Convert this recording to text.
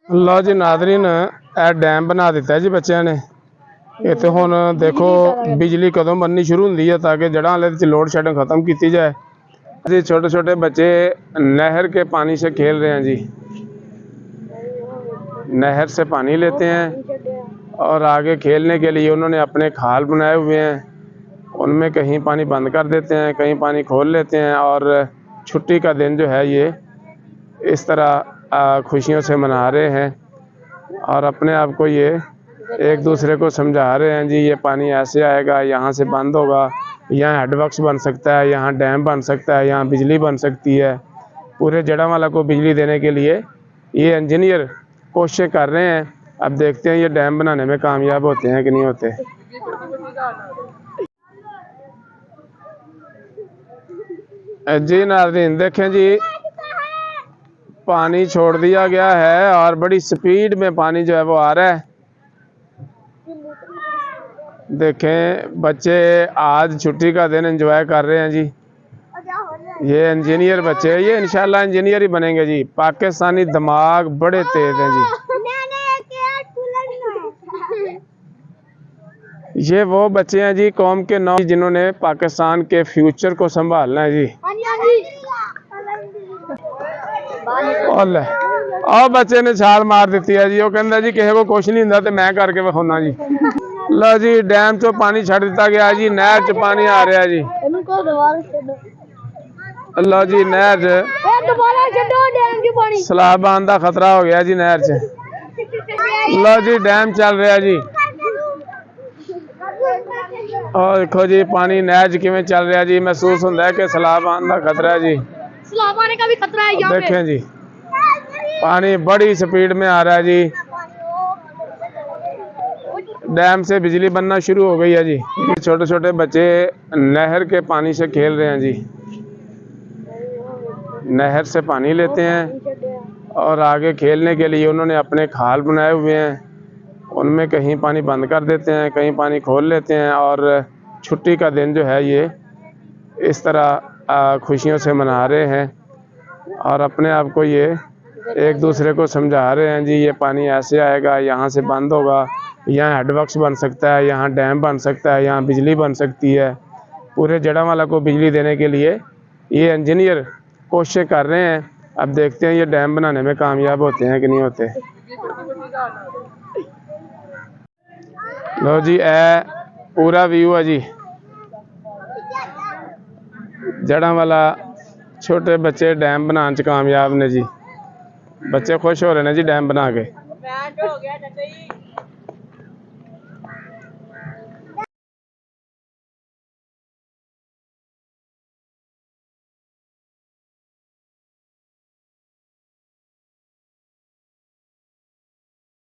लो जी Nadreen, ਇਹ dam ਬਣਾ ਦਿੱਤਾ ਜੀ ਬੱਚਿਆਂ ਨੇ। ਇੱਥੇ ਹੁਣ ਦੇਖੋ ਬਿਜਲੀ ਕਦੋਂ बननी शुरू ਹੁੰਦੀ है ताकि जड़ां वाले लोड शेडिंग ख़त्म की जाए। जी छोटे छोटे बच्चे नहर के पानी से खेल रहे हैं जी। नहर से पानी लेते हैं और आगे खेलने के लिए उन्होंने अपने खाल बनाए हुए हैं। उनमें कहीं पानी बंद कर देते हैं, कहीं पानी खोल लेते हैं और छुट्टी का दिन जो है ये इस तरह खुशियों से मना रहे हैं और अपने आप को ये एक दूसरे को समझा रहे हैं जी। ये पानी ऐसे आएगा, यहाँ से बंद होगा, यहाँ हेडवर्क्स बन सकता है, यहाँ डैम बन सकता है, यहाँ बिजली बन सकती है। पूरे जड़ांवाला को बिजली देने के लिए ये इंजीनियर कोशिश कर रहे हैं। अब देखते हैं ये डैम बनाने में कामयाब होते हैं कि नहीं होते। जी नाज़रीन देखें जी, पानी छोड़ दिया गया है और बड़ी स्पीड में पानी जो है वो आ रहा है। देखें बच्चे आज छुट्टी का दिन एंजॉय कर रहे हैं जी। ये इंजीनियर बच्चे, ये इंशाल्लाह इंजीनियर ही बनेंगे जी। पाकिस्तानी दिमाग बड़े तेज हैं जी। ये वो बच्चे हैं जी कौम के नौ जिन्होंने पाकिस्तान के फ्यूचर को संभालना है जी। और बच्चे ने छाल मार दी है जी। वो कहता जी किसी को कुछ नहीं होंदा ते मैं करके विखाना जी। लो जी डैम चो पानी छड़ दिता गया जी, नहर च पानी आ रहा जी। लो जी नहर च सैलाब आने का खतरा हो गया जी नहर च। लो जी डैम चल रहा जी। और देखो जी पानी नहर च किवें चल रहा जी। महसूस होता है कि सैलाब आने का खतरा है जी। सैलाब आने का भी खतरा है यहाँ पे। देखें जी पानी बड़ी स्पीड में आ रहा है जी। डैम से बिजली बनना शुरू हो गई है जी। छोटे छोटे बच्चे नहर के पानी से खेल रहे हैं जी। नहर से पानी लेते हैं और आगे खेलने के लिए उन्होंने अपने खाल बनाए हुए हैं। उनमें कहीं पानी बंद कर देते हैं, कहीं पानी खोल लेते हैं और छुट्टी का दिन जो है ये इस तरह खुशियों से मना रहे हैं और अपने आप को ये एक दूसरे को समझा रहे हैं जी। ये पानी ऐसे आएगा, यहाँ से बंद होगा, यहाँ हेडवर्क्स बन सकता है, यहाँ डैम बन सकता है, यहाँ बिजली बन सकती है। पूरे जड़ांवाला को बिजली देने के लिए ये इंजीनियर कोशिश कर रहे हैं। अब देखते हैं ये डैम बनाने में कामयाब होते हैं कि नहीं होते। लो जी पूरा व्यू है जी। जड़ांवाला छोटे बच्चे डैम बनाने च कामयाब ने जी। बच्चे खुश हो रहे हैं जी डैम बना के।